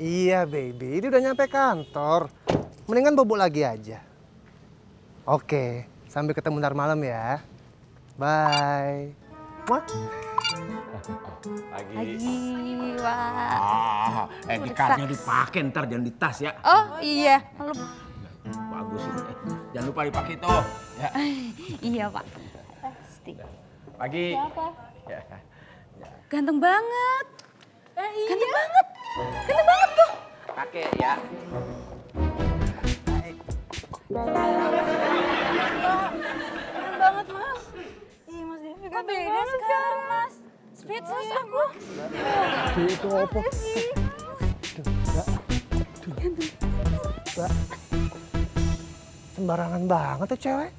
Iya, baby. Ini udah nyampe kantor. Mendingan bobo lagi aja. Oke, sampai ketemu ntar malam ya. Bye. Wah. Lagi, wah. Dikatnya dipakai ntar, jangan di tas ya. Oh iya, Bagus ini. Jangan lupa dipakai tuh. Ya. Iya Pak. Pasti. Pagi. Siapa? Ya. Ganteng banget. Iya. Ganteng banget tuh. Pakai ya. Keren banget Mas. Ih Mas Devi ganteng banget sekarang Mas. Speechless aku. Itu apa? Mbak. Sembarangan banget tuh cewek.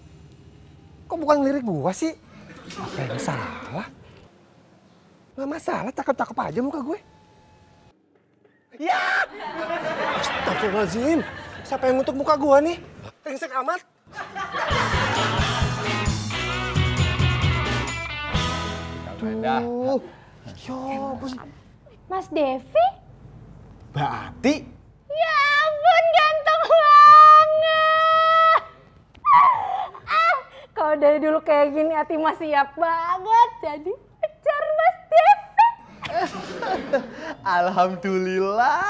Kok bukan ngelirik gua sih? Apa yang salah? Gak masalah, cakep-cakep aja muka gue. Ya! Astagfirullahaladzim. Siapa yang ngutuk muka gua nih? Tengsek amat. Tuh. Ya ampun. Mas Devi? Mbak Ati? Ya ampun ganteng banget. Kalau dari dulu kayak gini Ati mah siap banget jadi pacar Mas Devi. Alhamdulillah,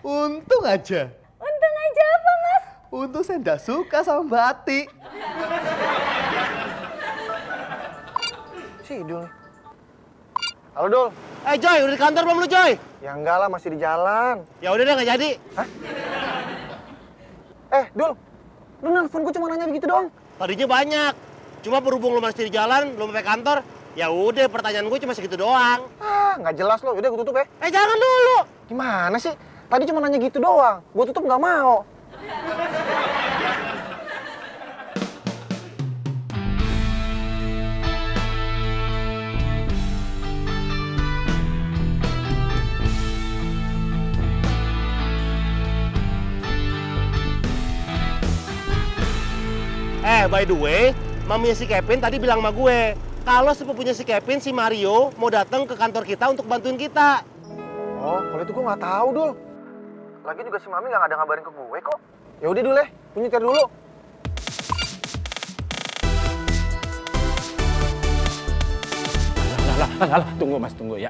untung aja. Untung aja apa Mas? Untung saya nggak suka sama Mbak Ati. Si Idul nih. Halo Dul. Joy, udah di kantor belum lu Joy? Ya enggak lah, masih di jalan. Ya udah deh, nggak jadi. Hah? Dul. Lu nelfon gue cuma nanya begitu doang. Tadinya banyak, cuma berhubung lu masih di jalan, belum sampai kantor. Ya udah, pertanyaan gue cuma segitu doang. Nggak jelas lo. Udah gue tutup ya. Jangan dulu. Gimana sih? Tadi cuma nanya gitu doang. Gue tutup nggak mau. By the way, maminya si Kevin tadi bilang sama gue, kalau sepupunya si Kevin, si Mario, mau datang ke kantor kita untuk bantuin kita. Oh, kalau itu gue nggak tahu, Dul. Lagi juga si Mami nggak ada ngabarin ke gue kok. Ya udah Dul, gue nyetir dulu. Alah, tunggu Mas, tunggu ya.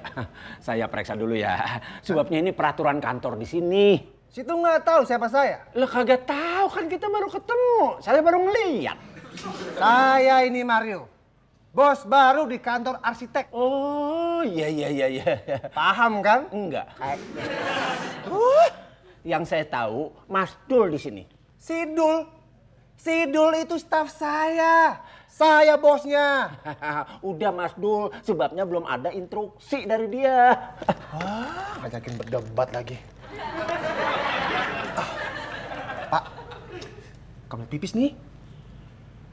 Saya periksa dulu ya. Sebabnya ini peraturan kantor di sini. Situ nggak tahu siapa saya. Lah kagak tahu kan kita baru ketemu. Saya baru ngeliat. Saya ini Mario. Bos baru di kantor arsitek. Oh, iya. Paham kan? Enggak. Yang saya tahu, Mas Dul di sini. Si Dul itu staf saya. Saya bosnya. Udah Mas Dul, sebabnya belum ada instruksi dari dia. Ngajakin berdebat lagi. Pak, kamar pipis nih.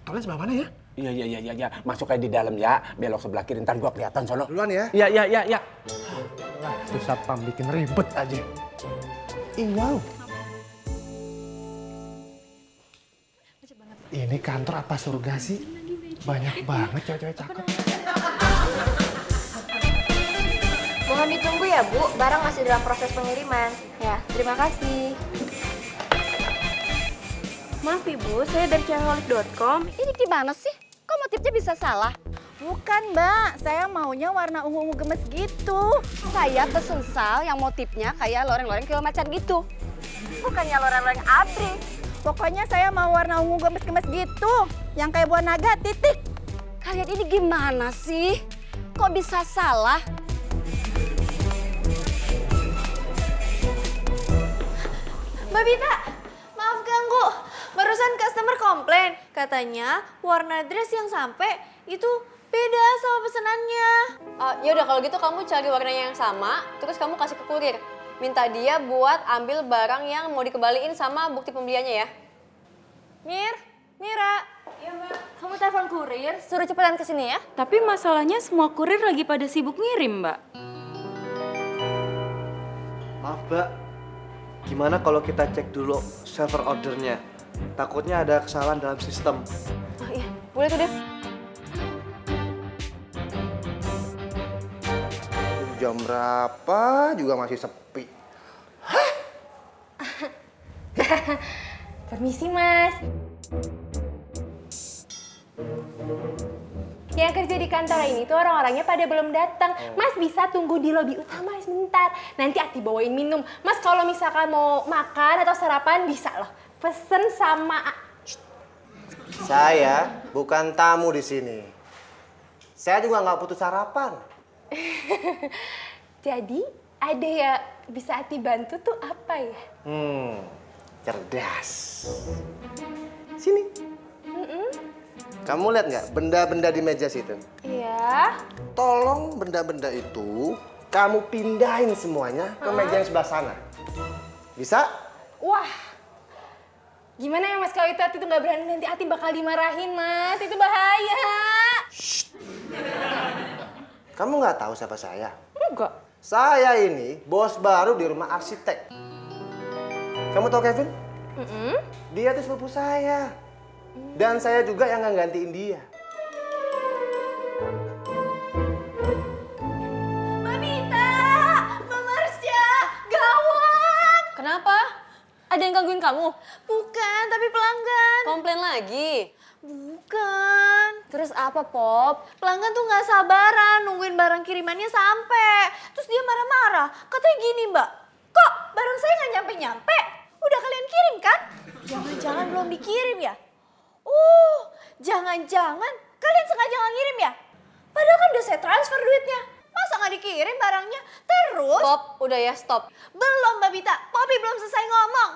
Toilet sebelah mana ya? Iya. Masuk aja di dalam ya. Belok sebelah kiri, ntar gua kelihatan sono. Duluan ya? Iya. Tuh satpam bikin ribet aja. Wow. Ini kantor apa surga sih? Banyak banget cewek-cewek cakep. Mohon ditunggu ya Bu, barang masih dalam proses pengiriman. Ya, terima kasih. Maaf Ibu, saya dari cewekholik.com. Ini gimana sih? Kok motifnya bisa salah? Bukan Mbak, saya maunya warna ungu-ungu gemes gitu. Saya pesen sal yang motifnya kayak loreng-loreng keemacan gitu. Bukannya loreng-loreng abri. Pokoknya saya mau warna ungu gemes-gemes gitu. Yang kayak buah naga, titik. Kalian ini gimana sih? Kok bisa salah? Mbak Bita, maaf ganggu. Barusan customer komplain. Katanya warna dress yang sampai itu beda sama pesenannya. Yaudah kalau gitu kamu cari warnanya yang sama, terus kamu kasih ke kurir. Minta dia buat ambil barang yang mau dikembaliin sama bukti pembeliannya ya. Mira. Iya Mbak. Kamu telepon kurir, suruh cepetan kesini ya. Tapi masalahnya semua kurir lagi pada sibuk ngirim Mbak. Maaf Mbak, gimana kalau kita cek dulu server ordernya? Takutnya ada kesalahan dalam sistem. Oh iya, boleh tuh deh. Jam berapa juga masih sepi. Hah? Permisi, Mas. Yang kerja di kantor ini tuh orang-orangnya pada belum datang. Mas bisa tunggu di lobi utama sebentar. Nanti Ati bawain minum. Mas kalau misalkan mau makan atau sarapan bisa loh. Pesen sama... Saya bukan tamu di sini. Saya juga nggak butuh sarapan. Jadi ada ya bisa Ati bantu tuh apa ya? Cerdas. Sini. Kamu lihat nggak benda-benda di meja situ? Iya. Tolong benda-benda itu kamu pindahin semuanya ke meja yang sebelah sana. Bisa? Wah. Gimana ya Mas kalau itu Ati tuh nggak berani, nanti Ati bakal dimarahin Mas. Itu bahaya. Kamu nggak tahu siapa saya? Enggak. Saya ini bos baru di rumah arsitek. Kamu tahu Kevin? Dia tuh sepupu saya. Dan saya juga yang ngegantiin dia. Mbak Mita, Mbak Marsha, gawat. Kenapa? Ada yang gangguin kamu? Bukan, tapi pelanggan. Komplain lagi? Bukan. Terus apa, Pop? Pelanggan tuh nggak sabaran nungguin barang kirimannya sampai. Terus dia marah-marah. Katanya gini, Mbak. Kok barang saya nggak nyampe-nyampe? Udah kalian kirim kan? Jangan-jangan belum dikirim ya? Jangan-jangan kalian sengaja nggak ngirim ya? Padahal kan udah saya transfer duitnya. Masa nggak dikirim barangnya? Terus... Pop, udah ya, stop. Belum, Mbak Bita. Poppy belum selesai ngomong.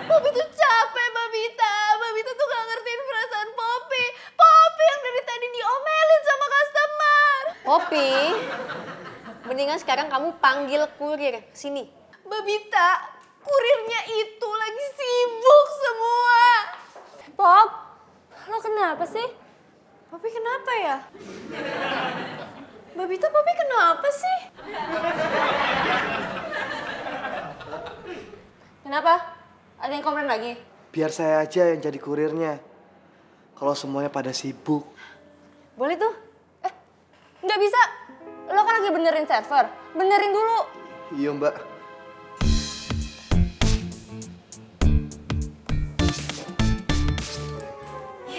Poppy tuh capek, Mbak Bita. Mbak Bita tuh gak ngertiin perasaan Poppy. Poppy yang dari tadi diomelin sama customer. Poppy, mendingan sekarang kamu panggil kurir sini. Mbak Bita, kurirnya itu lagi sibuk semua. Pop, lo kenapa sih? Poppy kenapa ya? Mbak Bita, Poppy kenapa sih? Kenapa? Ada yang komplain lagi? Biar saya aja yang jadi kurirnya. Kalau semuanya pada sibuk. Boleh tuh. Nggak bisa. Lo kan lagi benerin server. Benerin dulu. Iya, Mbak.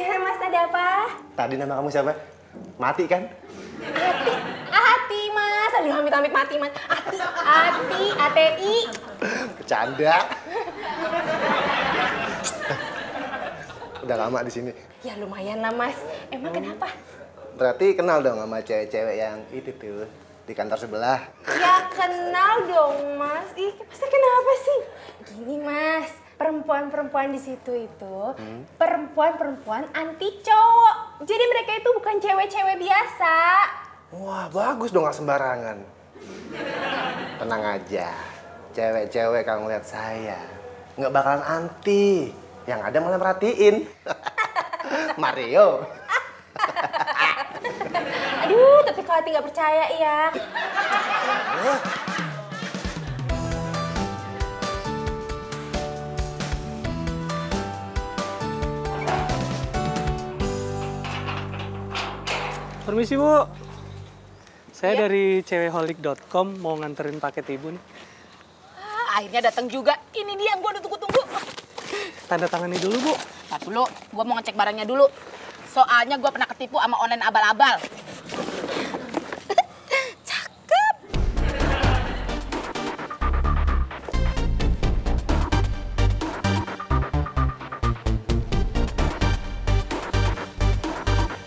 Ya, Mas ada apa? Tadi nama kamu siapa? Mati kan? Ati, Mas. Aduh, amit-amit mati, Mas. Ati, ATI. Bercanda. Udah lama di sini. Ya lumayan lah, Mas. Emang kenapa? Berarti kenal dong sama cewek-cewek yang itu tuh di kantor sebelah. Ya kenal dong, Mas. Ih, Mas kenapa sih? Gini, Mas. Perempuan-perempuan di situ itu perempuan-perempuan anti cowok. Jadi mereka itu bukan cewek-cewek biasa. Wah, bagus dong, gak sembarangan. Tenang aja. Cewek-cewek kalau ngeliat saya nggak bakalan anti. Yang ada malah merhatiin. Mario. Aduh, tapi kalau Ati nggak percaya ya. Permisi, Bu. Saya dari cewekholik.com mau nganterin paket Ibu nih. Akhirnya datang juga. Ini dia yang gue udah tunggu-tunggu. Tanda tangani dulu, Bu. Ntar dulu, gue mau ngecek barangnya dulu. Soalnya gue pernah ketipu sama online abal-abal. Cakep.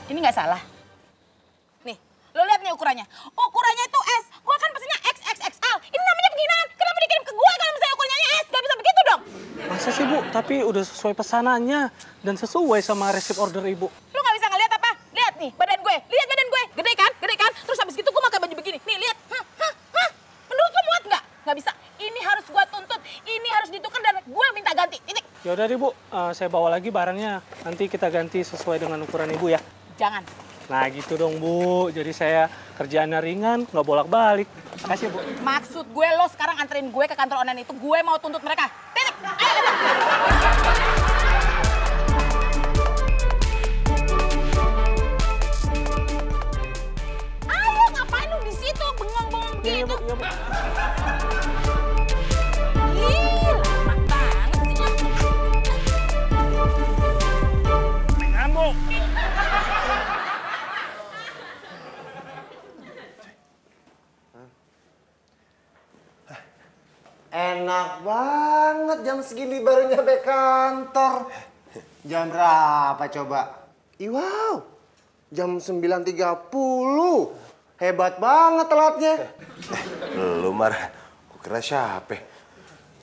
Ini nggak salah. Nih, lo lihat nih ukurannya. Ukurannya itu S. Gue kan pesennya XXXL. Ini namanya penghinaan. Kenapa dikirim ke gue kalau misalnya ukurannya S? Gak bisa begitu dong. Masa sih, Bu? Tapi udah sesuai pesanannya dan sesuai sama resep order Ibu. Lo nggak bisa ngeliat apa? Lihat nih badan gue. Lihat badan gue. Gede kan? Gede kan? Terus habis gitu gue pakai baju begini. Nih, lihat. Menurut lo muat nggak? Nggak bisa. Ini harus gue tuntut. Ini harus ditukar dan gue minta ganti. Titik. Ya udah deh, Bu. Saya bawa lagi barangnya. Nanti kita ganti sesuai dengan ukuran Ibu ya. Jangan. Nah gitu dong, Bu. Jadi saya kerjaannya ringan, nggak bolak-balik. Makasih, Bu. Maksud gue lo sekarang anterin gue ke kantor online itu. Gue mau tuntut mereka. Titik. Ayo, ayo. Ayo, ngapain lu di situ bengong-bengong Iya, gitu? Bu. Iya, Bu. Ih, lama banget. banget jam segini baru nyampe kantor. Jam berapa coba? Wow, jam 9.30. Hebat banget telatnya. Lu Mar, gua kira siapa?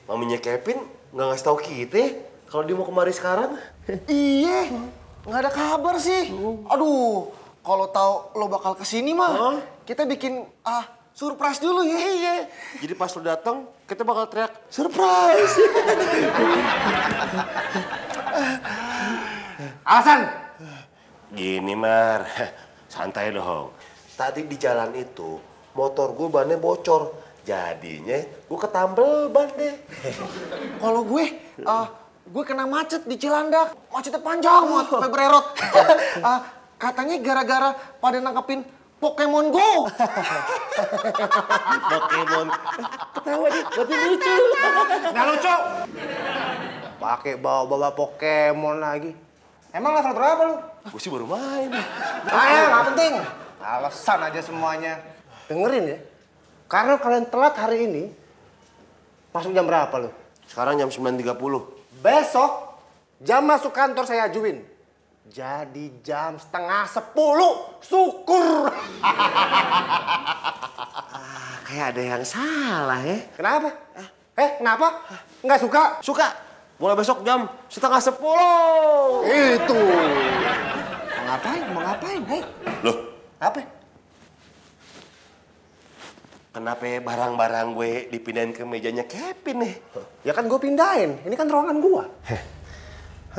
Maminya Kevin nggak ngasih tahu kita kalau dia mau kemari sekarang. Iya, nggak ada kabar sih. Aduh, kalau tahu lo bakal kesini mah, kita bikin surprise dulu ya. Iya. Jadi pas lu datang, kita bakal teriak surprise. Alasan? Gini Mar, santai dong. Tadi di jalan itu motor gue bannya bocor, jadinya gue ketambel ban deh. Kalau gue kena macet di Cilandak, macetnya panjang banget sampai bererot. Katanya gara-gara pada nangkepin Pokemon Go. Pokemon. Ketawa nih, berarti lucu. Nggak lucu. Pakai bawa-bawa Pokemon lagi. Emang level berapa lu? Gue sih baru main. Ya, nggak penting. Alasan aja semuanya. Dengerin ya. Karena kalian telat hari ini, masuk jam berapa lu? Sekarang jam 9.30. Besok, jam masuk kantor saya ajuin. Jadi jam 9:30, syukur. Kayak ada yang salah ya. Kenapa? Kenapa? Nggak suka? Suka. Mulai besok jam 9:30. Itu. Mau ngapain? Hei. Loh, Apa? kenapa barang-barang gue dipindahin ke mejanya Kevin nih? Ya kan gue pindahin. Ini kan ruangan gua.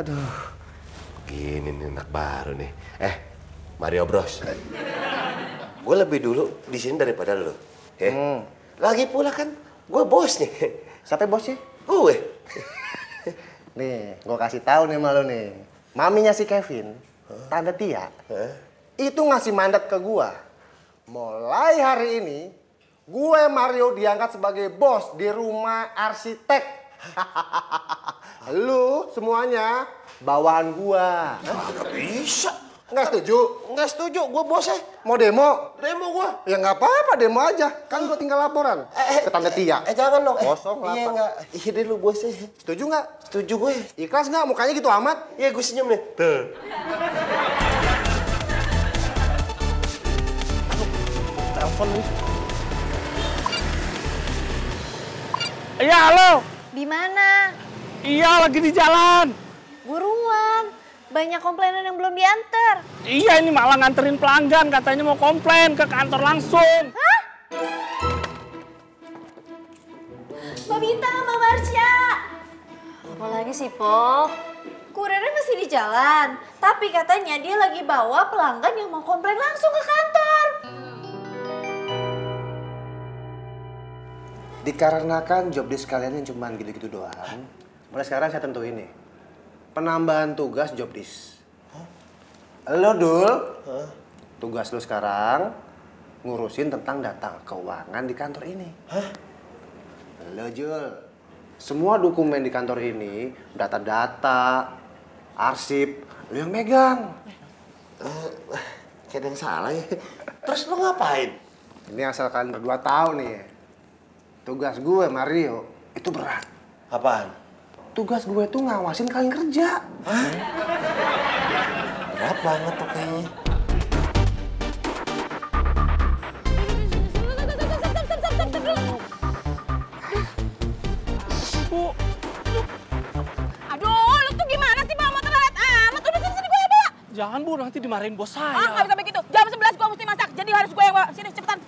Aduh, gini nih anak baru nih. Mario Bros. Gue lebih dulu di sini daripada lo. Lagi pula kan gue bosnya. Siapa bosnya? Gue. Nih, gue kasih tahu nih sama lo nih. Maminya si Kevin, Tante Tia, itu ngasih mandat ke gua. Mulai hari ini, gue Mario diangkat sebagai bos di rumah arsitek. Lu semuanya bawahan gua. Gak bisa. Nggak setuju? Nggak setuju, gue bosnya. Mau demo? Demo gue. Ya nggak apa-apa, demo aja. Kan gue tinggal laporan ke Tante Tia. Jangan dong. Kosong Iya lapak. nggak. Iya deh lu bosnya. Setuju nggak? Setuju gue. Ikhlas nggak? Mukanya gitu amat. Iya gue senyum nih. Tuh. Telepon nih. Iya, halo. Di mana? Iya, lagi di jalan. Buruan. Banyak komplainan yang belum diantar. Iya, ini malah nganterin pelanggan. Katanya mau komplain ke kantor langsung. Hah? Mbak Bita, Mbak Marsha. Apalagi sih, Po? Kurirnya masih di jalan. Tapi katanya dia lagi bawa pelanggan yang mau komplain langsung ke kantor. Dikarenakan job desk kalian yang cuma gitu-gitu doang, mulai sekarang saya tentuin nih. Penambahan tugas job desk. Lo Dul, tugas lo sekarang ngurusin tentang data keuangan di kantor ini. Lo Jul, semua dokumen di kantor ini, data-data, arsip, lo yang megang. Kayak ada yang salah ya. Terus lo ngapain? Ini asal kalian berdua tahu nih ya. Tugas gue Mario itu berat. Apaan? Tugas gue tuh ngawasin kalian kerja. Berat banget tuh kayaknya. Aduh, lu tuh gimana sih bawa motor lelet amat? Udah sini gue yang bawa. Jangan, Bu, nanti dimarahin bos saya. Nggak bisa begitu. Jam 11 gue mesti masak, jadi harus gue yang bawa. Sini, cepetan.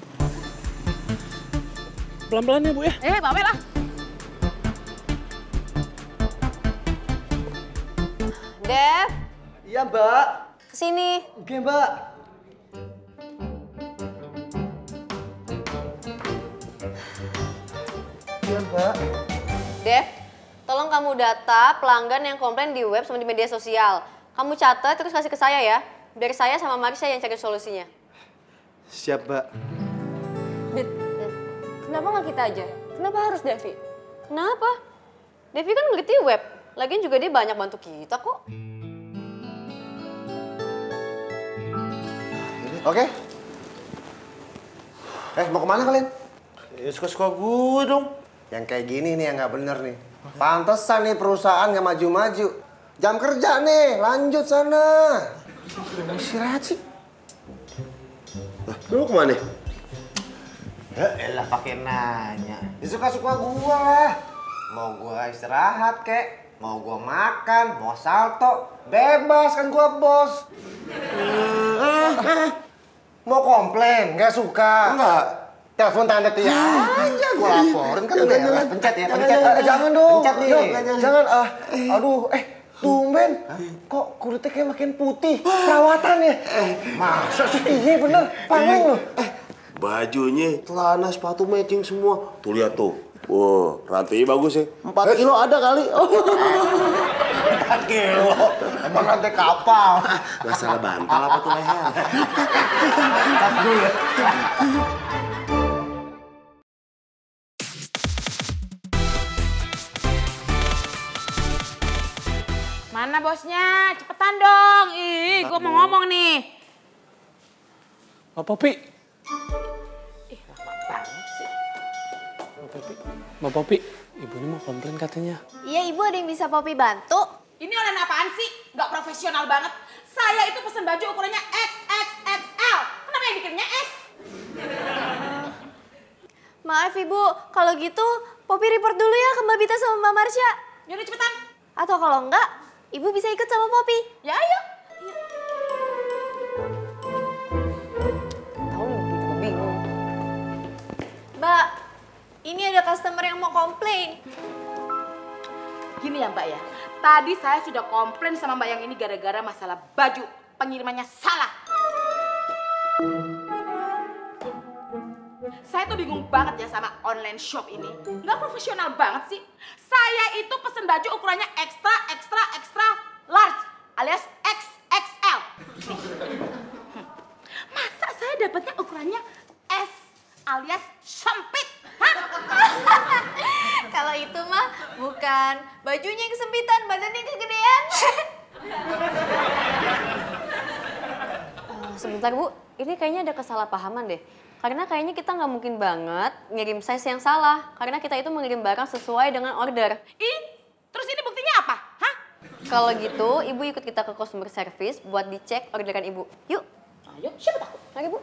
Pelan-pelan ya, Bu ya. Bawa lah. Dev, Iya, Mbak. kesini. Oke, Mbak. Iya, Mbak. Dev, tolong kamu data pelanggan yang komplain di web sama di media sosial. Kamu catat terus kasih ke saya ya. Biar saya sama Marsha yang cari solusinya. Siap, Mbak. Dit, kenapa nggak kita aja? Kenapa harus Devi? Kenapa? Devi kan ngerti web. Lagian juga dia banyak bantu kita kok. Oke. Mau kemana kalian? Ya suka-suka gue dong. Yang kayak gini nih yang nggak bener nih. Pantesan nih perusahaan nggak maju-maju. Jam kerja nih, lanjut sana. Mau istirahat sih. Lu kemana? Ya elah pakai nanya. Ya suka-suka gua lah. Mau gua istirahat kek, mau gua makan, mau salto, bebas kan gua bos. Mau komplain, nggak suka? Enggak. Telepon tanda Tia aja gua laporin kan udah. Pencet ya, pencet. Jangan dong. Pencet nih. Jangan. Aduh, tumben. Kok kulitnya kayak makin putih? Perawatan ya? Masa sih? Iya bener, pangling loh. Bajunya, celana, sepatu matching semua. Tuh lihat tuh. Wow, rantainya bagus ya. 4 kilo ada kali. 4 kilo? Emang rantai kapal? Gak salah bantal apa tuh leher. Tas dulu ya. Mana bosnya? Cepetan dong. Ih, gue mau ngomong nih. Mbak Popi. Lama banget sih. Mbak Popi, ibunya mau komplain katanya. Iya, Ibu ada yang bisa Popi bantu? Ini online apaan sih? Nggak profesional banget. Saya itu pesen baju ukurannya XXXL. Kenapa yang dikirimnya S? Maaf Ibu, kalau gitu Popi report dulu ya ke Mbak Bita sama Mbak Marsha. Yaudah cepetan. Atau kalau enggak, Ibu bisa ikut sama Popi. Ya ayo. Tahu nih, gue juga bingung. Mbak, ini ada customer yang mau komplain. Gini ya Mbak ya, tadi saya sudah komplain sama Mbak yang ini gara-gara masalah baju. Pengirimannya salah. Saya tuh bingung banget ya sama online shop ini. Nggak profesional banget sih. Saya itu pesen baju ukurannya extra large alias XXL. Masa saya dapatnya ukurannya S alias sempit? Hah? Kalau itu mah bukan bajunya yang kesempitan, badannya yang kegedean. Sebentar Bu, ini kayaknya ada kesalahpahaman deh. Karena kayaknya kita nggak mungkin banget ngirim size yang salah. Karena kita itu mengirim barang sesuai dengan order. Ih, terus ini buktinya apa? Hah? Kalau gitu, Ibu ikut kita ke customer service buat dicek orderan Ibu. Yuk. Ayo, siapa takut? Mari Bu.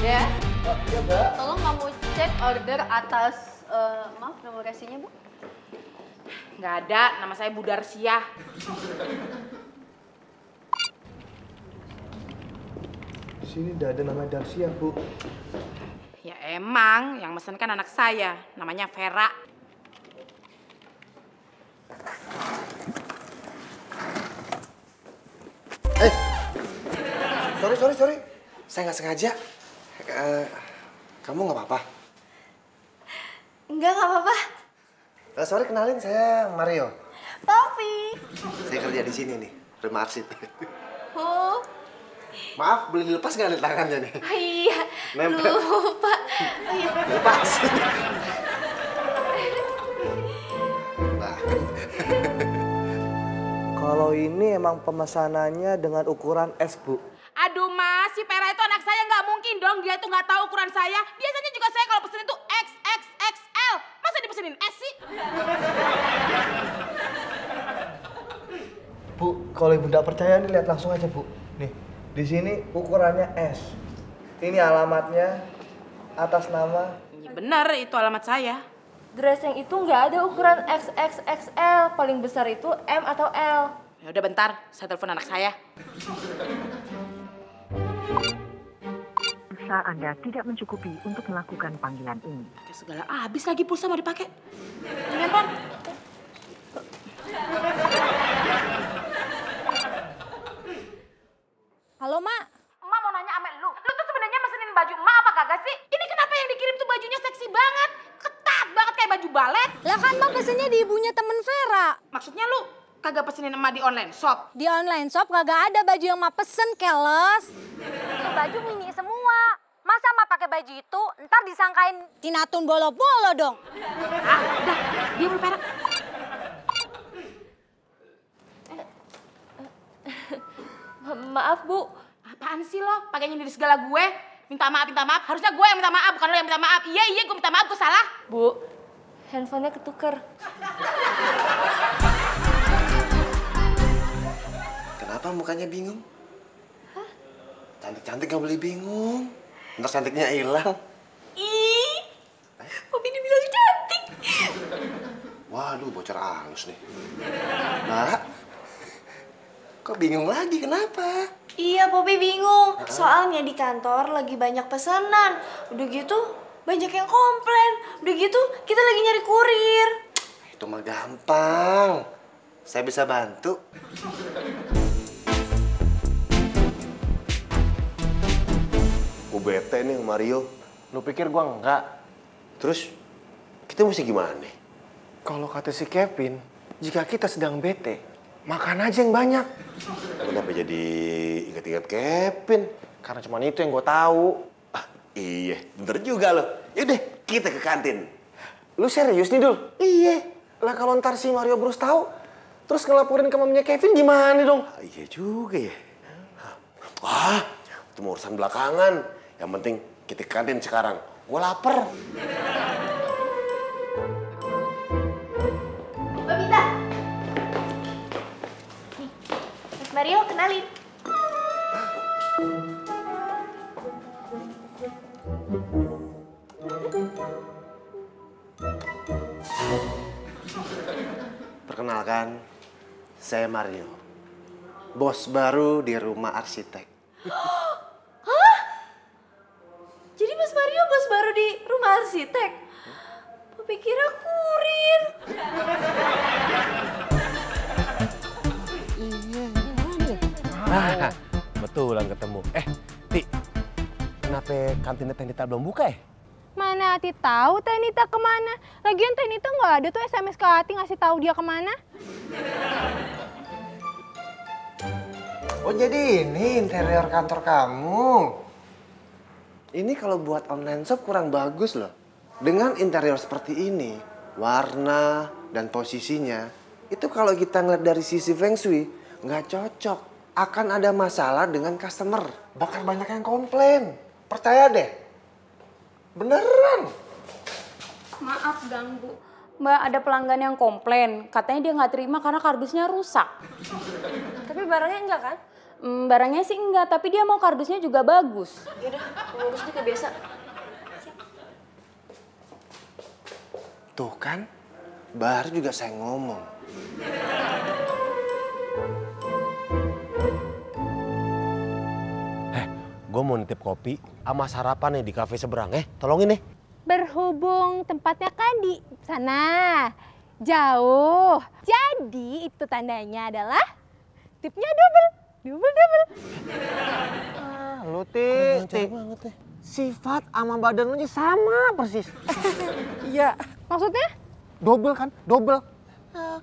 Ya. Oh, iya Mbak. Tolong kamu cek order atas, maaf nomor resinya Bu. Nggak ada, nama saya Budarsia. Di sini udah ada nama Darsia, Bu. Ya emang, yang mesen kan anak saya, namanya Vera. Sorry. Saya nggak sengaja. Kamu nggak apa-apa? Enggak apa-apa. Sorry, kenalin saya Mario. Popi. Saya kerja di sini nih, terima arsit. Oh. Maaf, boleh dilepas nggak nih tangannya nih? Oh iya, Nempel. lupa. Oh iya. Lepas. Nah. Kalau ini emang pemesanannya dengan ukuran S, Bu. Aduh Mas, si Vera itu anak saya nggak mungkin dong dia tuh nggak tahu ukuran saya. Biasanya juga saya kalau pesenin tuh XXXL. Masa dipesenin S sih? Bu, kalau Ibu nggak percaya nih lihat langsung aja, Bu. Nih, di sini ukurannya S. Ini alamatnya atas nama. Iya bener, itu alamat saya. Dress yang itu nggak ada ukuran XXXL, paling besar itu M atau L. Ya udah bentar, saya telepon anak saya. Pulsa Anda tidak mencukupi untuk melakukan panggilan ini. Ya segala habis lagi pulsa mau dipakai. Telepon. Halo, Mak. Emak mau nanya sama lu. Lu tuh sebenarnya mesenin baju emak apa kagak sih? Ini kenapa yang dikirim tuh bajunya seksi banget? Ketat banget kayak baju balet. Lah kan Mak pesennya di ibunya temen Vera. Maksudnya lu kagak pesenin emak di online shop? Di online shop kagak ada baju yang Mak pesen, keles. Itu baju mini semua. Masa Mak pakai baju itu, ntar disangkain Tinatun bolo-bolo dong. Ah, udah. Dia mau perak. Maaf, Bu. Apaan sih lo? Pakai nyindir segala gue? Minta maaf. Harusnya gue yang minta maaf, bukan lo yang minta maaf. Iya, gue minta maaf, gue salah. Bu, handphonenya ketuker. Kenapa mukanya bingung? Hah? Cantik-cantik gak boleh bingung. Ntar cantiknya hilang. Ih, Poppy dibilang cantik. Waduh, bocor halus nih. Nah, kok bingung lagi, kenapa? Iya, Poppy bingung. Soalnya di kantor lagi banyak pesanan. Udah gitu, banyak yang komplain. Udah gitu, kita lagi nyari kurir. Itu mah gampang. Saya bisa bantu. Gue bete nih sama Mario. Lu pikir gua enggak? Terus, kita mesti gimana nih? Kalau kata si Kevin, jika kita sedang bete, makan aja yang banyak. Kenapa jadi ingat-ingat Kevin? Karena cuma itu yang gue tahu. Ah, iya, bener juga loh. Yaudah, kita ke kantin. Lu serius nih, Dul? Iya. Lah kalau ntar si Mario Bros tahu, terus ngelaporin ke mamanya Kevin gimana dong? Ah, iya juga ya. Wah, itu mau urusan belakangan. Yang penting kita ke kantin sekarang. Gue lapar. Mbak Mita. Nih, Mas Mario kenalin. Perkenalkan, saya Mario. Bos baru di rumah arsitek. Hah? Jadi Mas Mario bos baru di rumah arsitek? Poppy kira kurir. Nah, betulan ketemu. Ti, kenapa kantinnya Tenita belum buka ya? Mana Ati tahu Tenita kemana? Lagian Tenita nggak ada tuh SMS ke Ati ngasih tahu dia kemana. Oh jadi ini interior kantor kamu. Ini kalau buat online shop kurang bagus loh. Dengan interior seperti ini, warna dan posisinya, itu kalau kita ngeliat dari sisi Feng Shui, nggak cocok. Akan ada masalah dengan customer. Bakal banyak yang komplain. Percaya deh. Beneran. Maaf ganggu. Mbak, ada pelanggan yang komplain. Katanya dia nggak terima karena kardusnya rusak. Tapi barangnya enggak kan? Barangnya sih enggak, tapi dia mau kardusnya juga bagus. Yaudah, bagus juga biasa. Tuh kan, baru juga saya ngomong. Gue mau nitip kopi sama sarapan nih di kafe seberang. Tolongin nih. Berhubung tempatnya kan di sana, jauh. Jadi itu tandanya adalah tipnya double. Lu Ti, sifat sama badan lu sama persis. Iya. Maksudnya? Double kan? Double.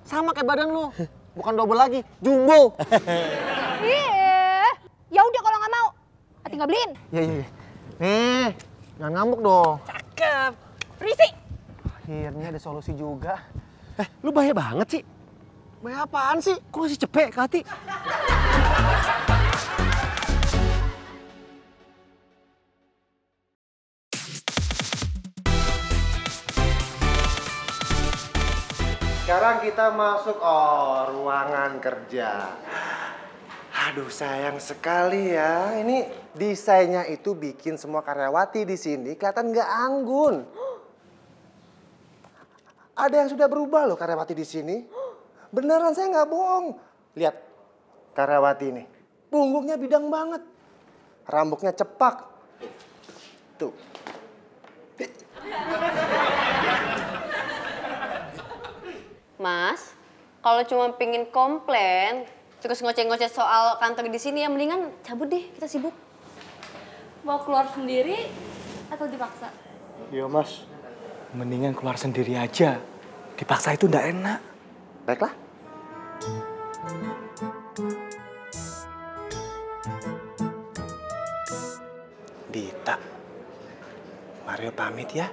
Sama kayak badan lu. Bukan double lagi, jumbo. Iya. Ya udah kalau nggak mau, Ati nggak beliin. Iya. Nih, jangan ngambek dong. Cakep. Perisi. Akhirnya ada solusi juga. Lu bahaya banget sih. Bahaya apaan sih? Kok masih cepet ke hati? Sekarang kita masuk ruangan kerja. Aduh sayang sekali ya. Ini desainnya itu bikin semua karyawati di sini kelihatan nggak anggun. Ada yang sudah berubah loh karyawati di sini. Beneran saya nggak bohong. Lihat karyawati ini. Punggungnya bidang banget. Rambutnya cepak. Tuh. Mas, kalau cuma pingin komplain, terus ngoceh-ngoceh soal kantor di sini, ya mendingan cabut deh, kita sibuk. Mau keluar sendiri atau dipaksa? Iya mas, mendingan keluar sendiri aja. Dipaksa itu ndak enak. Baiklah. Dita, Mario pamit ya.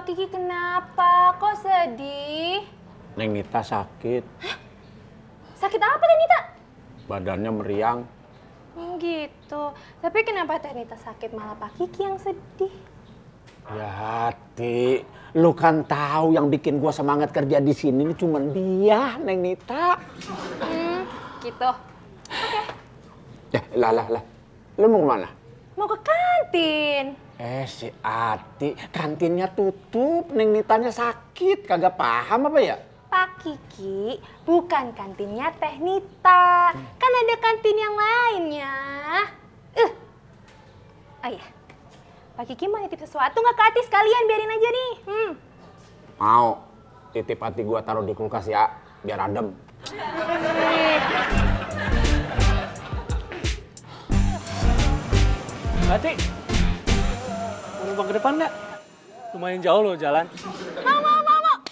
Pak Kiki kenapa? Kok sedih? Neng Nita sakit, Sakit apa Teh Nita? badannya meriang. Gitu. Tapi kenapa Teh Nita sakit malah Pak Kiki yang sedih? Ya hati, lu kan tahu yang bikin gua semangat kerja di sini ini cuman dia, Neng Nita. Gitu. Lah. Lu mau kemana? Mau ke kantin. Si Ati, kantinnya tutup, Neng Nitanya sakit, kagak paham apa ya? Pak Kiki, bukan kantinnya Teh Nita. Kan ada kantin yang lainnya. Oh iya, Pak Kiki mau nitip sesuatu nggak ke Ati sekalian? Biarin aja nih. Mau, titip Ati gua taruh di kulkas ya, biar adem. Ati, mau numpang ke depan nggak? Lumayan jauh loh jalan. Mau.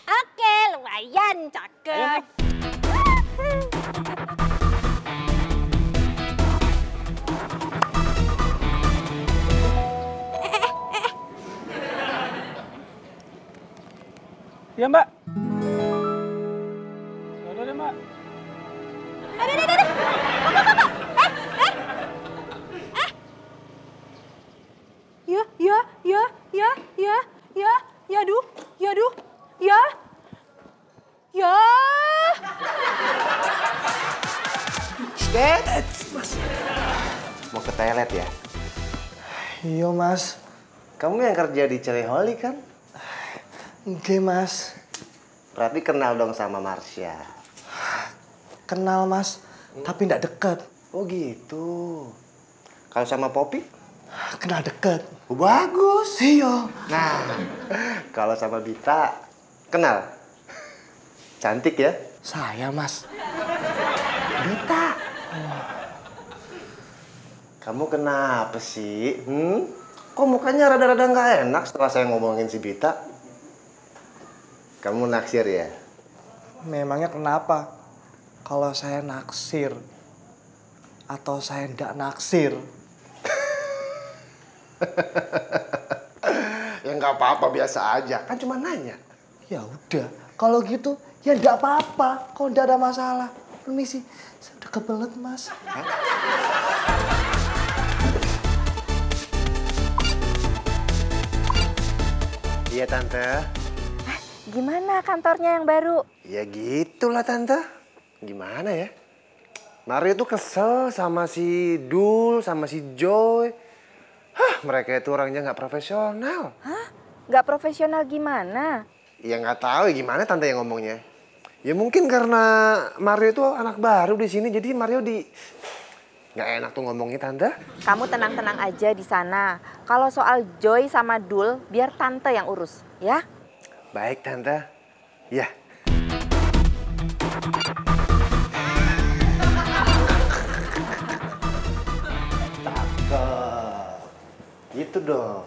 Oke, lumayan cakep. Iya Mbak. Udah deh Mbak. Mau ke toilet ya? Iya mas. Kamu yang kerja di Cewek Holik kan? Enggak mas. Berarti kenal dong sama Marsha. Kenal mas, tapi nggak deket. Oh gitu. Kalau sama Poppy? Kenal deket. Oh, bagus. Iya. Nah, kalau sama Bita, kenal? Cantik ya? Saya mas. Bita. Kamu kenapa sih? Kok mukanya rada-rada nggak enak setelah saya ngomongin si Bita? Kamu naksir ya? Memangnya kenapa? Kalau saya naksir atau saya ndak naksir? Ya nggak apa-apa, biasa aja. Kan cuma nanya. Ya udah, kalau gitu ya ndak apa-apa. Kalau ndak ada masalah. Permisi, saya udah kebelet mas. Iya Tante. Gimana kantornya yang baru? Ya gitulah Tante. Gimana ya? Mario tuh kesel sama si Dul, sama si Joy. Mereka itu orangnya nggak profesional. Hah? Nggak profesional gimana? Ya nggak tahu ya gimana Tante yang ngomongnya. Ya mungkin karena Mario itu anak baru di sini, jadi Mario nggak enak tuh ngomongnya Tante. Kamu tenang-tenang aja di sana. Kalau soal Joy sama Dul, biar Tante yang urus, ya? Baik Tante. Ya. Cakep. Gitu dong.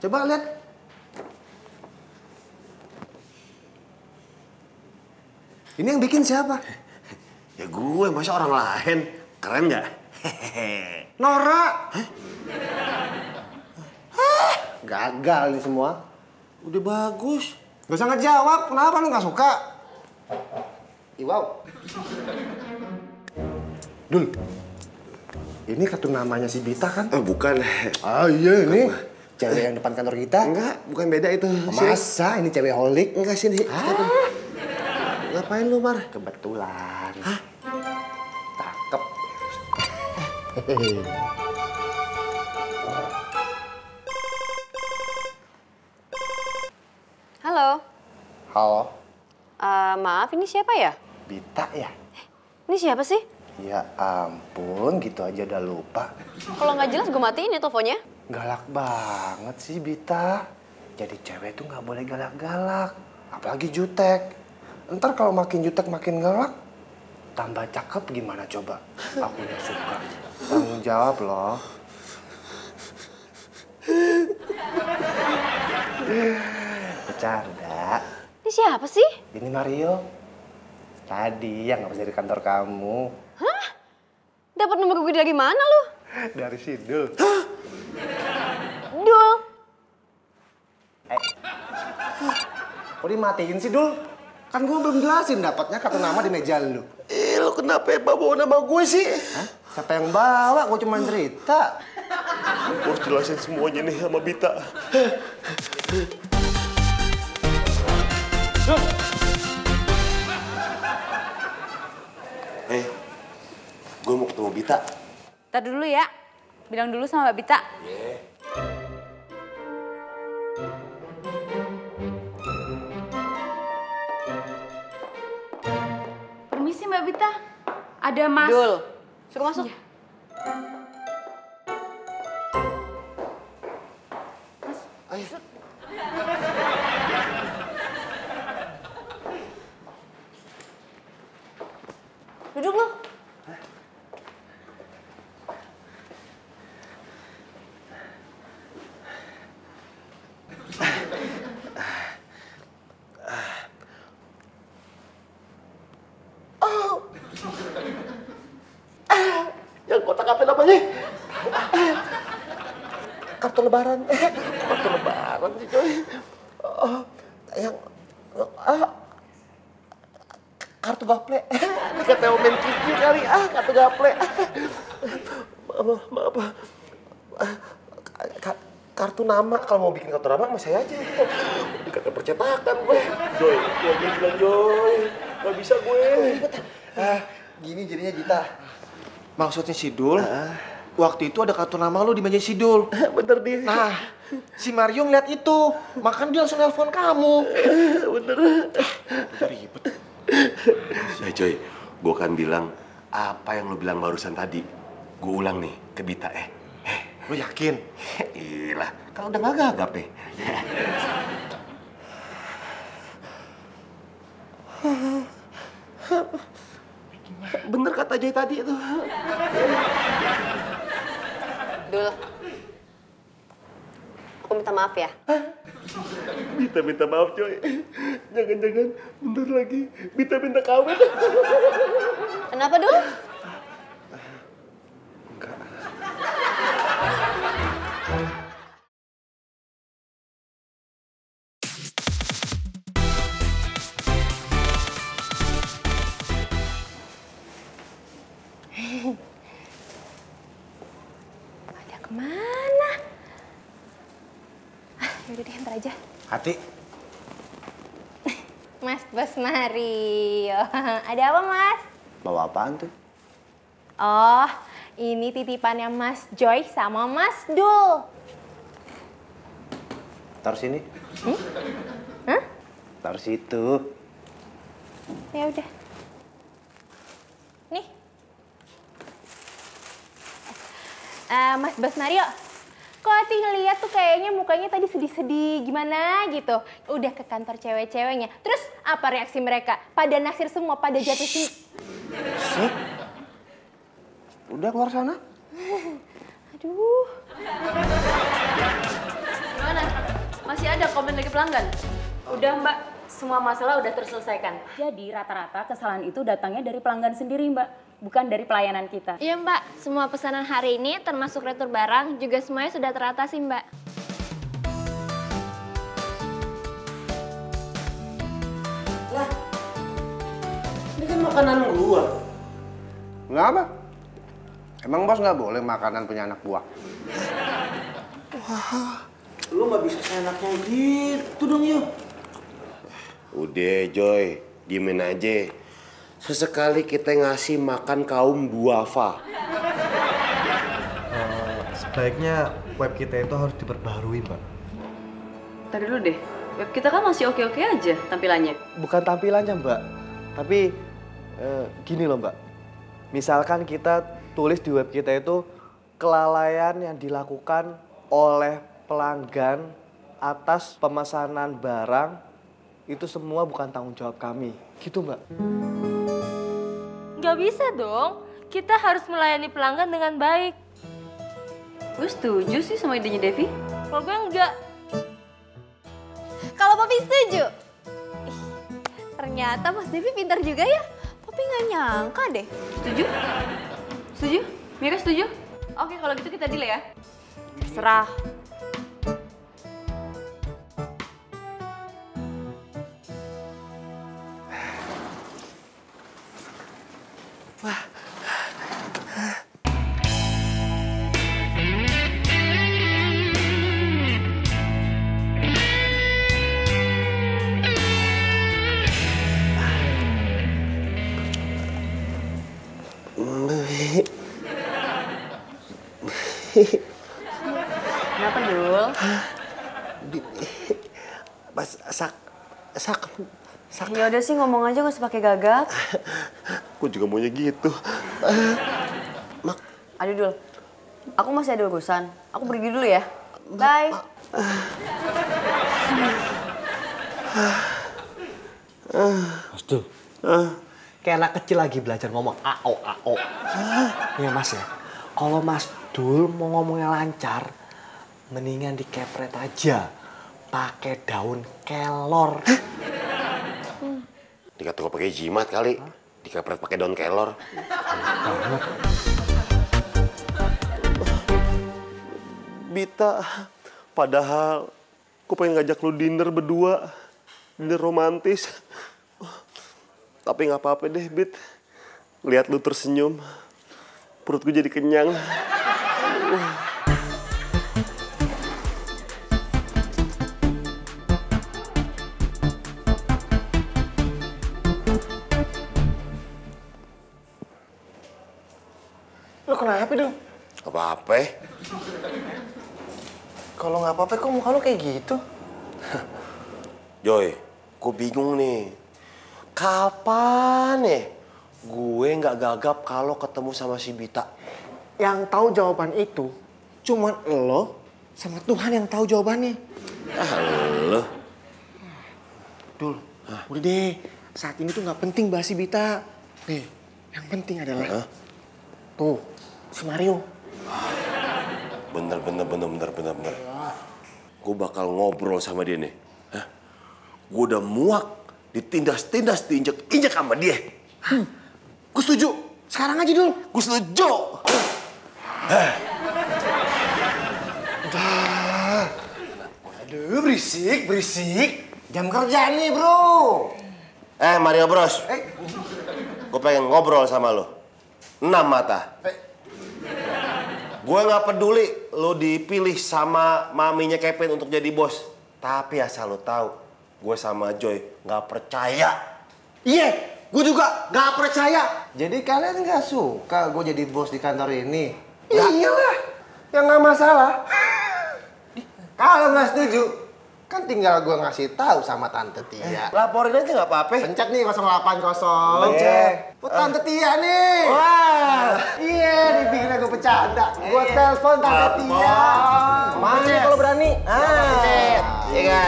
Coba lihat. Ini yang bikin siapa? Ya gue, masa orang lain? Keren nggak? Nora. Gagal nih semua. Udah bagus. Gak usah ngejawab. Kenapa lu gak suka? Wow. Dul. Ini kartu namanya si Bita kan? Bukan. Ah iya ini. Cewek yang depan kantor kita. Enggak, bukan beda itu. Masa ini cewek holik? Enggak sini. Ngapain lu, Mar? Kebetulan. Hah? Cakep. Halo. Halo. Maaf, ini siapa ya? Bita ya? Ini siapa sih? Ya ampun, gitu aja udah lupa. Kalau nggak jelas gue matiin ya teleponnya. Galak banget sih Bita. Jadi cewek tuh nggak boleh galak-galak. Apalagi jutek. Ntar kalau makin jutek makin galak, tambah cakep gimana coba? Akunya suka. Tanggung jawab loh. Bercanda. Ini siapa sih? Ini Mario. Tadi yang habis dari kantor kamu. Hah? Dapat nomor gue dari mana lu? Dari Sidul. Dul. Kok dimatiin sih, Dul? Kan gue belum jelasin dapatnya kartu nama di meja lu. Lu kenapa bawa nama gue sih? Hah? Siapa yang bawa? Gue cuma cerita. Gue harus jelasin semuanya nih sama Bita. Gue mau ketemu Bita. Ntar dulu ya, bilang dulu sama Mbak Bita. Permisi Mbak Bita, ada Mas. Dul, suruh masuk. Iya. Ayo. Duduk lu. Yang kotak apa namanya? Kartu lebaran. Kartu lebaran sih, coy. Yang kartu gaple. Ini kata main kiki kali. Kartu gaple. Maaf. Kartu nama. Kalau mau bikin kartu nama sama saya aja. Dikata percetakan gue. Joy, gue bilang Joy. Gak bisa gue. Gini jadinya Gita. Maksudnya Sidul, waktu itu ada kartu nama lu di meja Sidul. Bener dia. Nah, si Mario ngeliat itu, makanya dia langsung nelpon kamu. Bener. Ribet. Ya Joy, gue kan bilang apa yang lu bilang barusan tadi. Gue ulang nih ke Bita. Lu yakin? Iyalah, kalau udah gak gagap nih. Bener kata Joy tadi itu. Dul. Aku minta maaf ya. Minta maaf Joy. Jangan-jangan bentar lagi minta kawin. Kenapa Dul? Enggak. Ada kemana? Yaudah deh, ntar aja. Hati. Mas Bos Mario. Ada apa, Mas? Bawa apaan tuh? Oh, ini titipannya Mas Joy sama Mas Dul. Taruh sini. Hah? Taruh situ. Ya udah. Nih. Mas Bos Mario, kok Ati ngeliat tuh kayaknya mukanya tadi sedih-sedih gimana gitu. Udah ke kantor cewek-ceweknya. Terus apa reaksi mereka? Pada naksir semua, pada jatuh sini. Sip. Udah keluar sana. Aduh. Gimana? Masih ada komen dari pelanggan? Udah Mbak, semua masalah udah terselesaikan. Jadi rata-rata kesalahan itu datangnya dari pelanggan sendiri Mbak, bukan dari pelayanan kita. Iya Mbak, semua pesanan hari ini termasuk retur barang juga semuanya sudah teratasi Mbak. Lah, ini kan makanan gua. Nggak apa? Emang bos nggak boleh makanan punya anak buah? Wah, lu nggak bisa seenaknya gitu dong, yuk. Udah Joy, diemin aja. Sesekali kita ngasih makan kaum duafa. Sebaiknya web kita itu harus diperbarui, Mbak. Tadi dulu deh, web kita kan masih oke-oke aja tampilannya. Bukan tampilannya, Mbak. Tapi gini loh, Mbak. Misalkan kita tulis di web kita itu kelalaian yang dilakukan oleh pelanggan atas pemesanan barang, itu semua bukan tanggung jawab kami. Gitu, Mbak. Nggak bisa dong, kita harus melayani pelanggan dengan baik. Gue setuju sih sama idenya Devi. Kalau gue enggak. Kalau Poppy setuju? Ih, ternyata Mas Devi pintar juga ya. Poppy nggak nyangka deh. Setuju? Setuju? Mira setuju? Oke, kalau gitu kita deal ya. Terserah. Kenapa, Dul? Pas sak. Ya udah sih ngomong aja nggak usah pakai gagap. Gue juga maunya gitu. Aduh, Dul. Aku masih ada urusan. Aku pergi dulu ya. Bye. Mas Dul, kayak anak kecil lagi belajar ngomong AO. Iya Mas ya, kalau Mas Dul mau ngomongnya lancar, mendingan dikepret aja pakai daun kelor. Dikata gue pakai jimat kali, dikepret pakai daun kelor. Bita, padahal gue pengen ngajak lu dinner berdua, dinner romantis. Tapi nggak apa-apa deh, Bit. Lihat lu tersenyum, perut gue jadi kenyang. Lu kenapa dong? Apa-apa? Kalau nggak apa-apa kok muka lu kayak gitu? Joy, gue bingung nih. Kapan nih gue nggak gagap kalau ketemu sama si Bita? Yang tahu jawaban itu cuman lo sama Tuhan yang tahu jawabannya. Lo? Dul, udah deh. Saat ini tuh nggak penting bahas si Bita. Nih, yang penting adalah tuh si Mario. Bener. Gue bakal ngobrol sama dia nih. Gue udah muak ditindas-tindas, diinjek-injek sama dia. Gue setuju. Sekarang aja Dul. Gue setuju. Aduh, berisik. Jam kerja nih, bro. Mario Bros. Gue pengen ngobrol sama lo. 6 mata. Gue nggak peduli lo dipilih sama maminya Kevin untuk jadi bos. Tapi asal lo tahu, gue sama Joy nggak percaya. Iya, gue juga nggak percaya. Jadi kalian nggak suka gue jadi bos di kantor ini? Iyalah, yang nggak masalah. Kalau nggak setuju, kan tinggal gue ngasih tahu sama Tante Tia. Laporin aja nggak apa-apa. Pencet nih 080. Pencet. Tante Tia nih. Wah. Iya, dibikin gue bercanda. Gue telepon Tante Tia. Mana kalau berani? Pencet. Iya.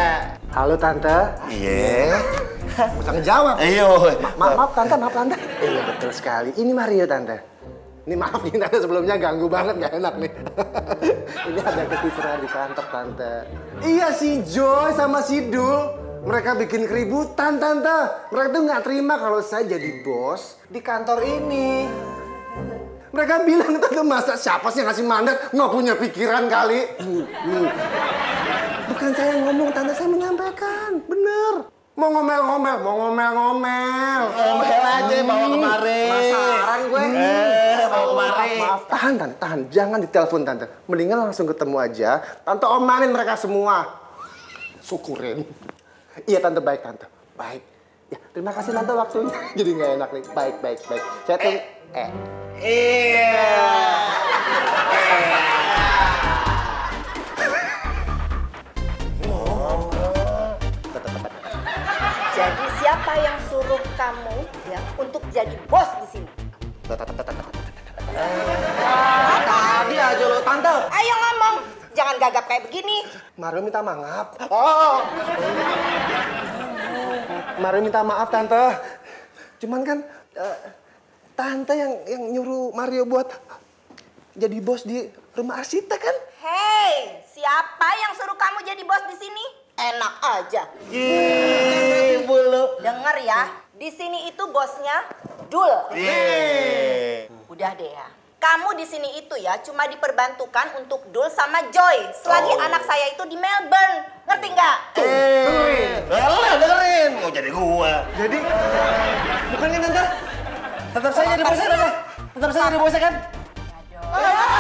Halo Tante. Iya. Bisa ngejawab. Ayo. Maaf Tante. Iya betul sekali. Ini Mario Tante. Ini maaf nih Tante, sebelumnya ganggu banget, gak enak nih. Ini ada kekisruhan di kantor Tante. Iya si Joy sama si Dul, mereka bikin keributan Tante. Mereka tuh gak terima kalau saya jadi bos di kantor ini. Mereka bilang Tante, masa siapa sih yang ngasih mandat nggak punya pikiran kali. Bukan saya yang ngomong Tante, saya menyampaikan. Bener. Mau ngomel-ngomel. Ngomel aja, bawa kemari. Penasaran gue. Bawa kemari. Maaf. Tahan. Jangan ditelepon Tante. Mendingan langsung ketemu aja. Tante omelin mereka semua. Syukurin. Iya Tante, baik Tante. Baik. Ya, terima kasih Tante waktunya. Jadi nggak enak nih. Baik. Saya tunggu. Iya. Jadi siapa yang suruh kamu ya untuk jadi bos di sini? Tadi aja lo Tante. Ayo ngomong, jangan gagap kayak begini. Mario minta maaf. Mario minta maaf Tante. Cuman kan Tante yang nyuruh Mario buat jadi bos di rumah arsitek kan? Hei, siapa yang suruh kamu jadi bos di sini? Enak aja. Ibu lo. Dengar ya, di sini itu bosnya Dul. Udah deh ya. Kamu di sini itu ya cuma diperbantukan untuk Dul sama Joy selagi anak saya itu di Melbourne. Ngerti nggak? Dengerin. Mau jadi gua. Jadi bukannya Tante? Tetap saya jadi bosnya Tante. Tetap saya jadi bosnya kan? Aduh.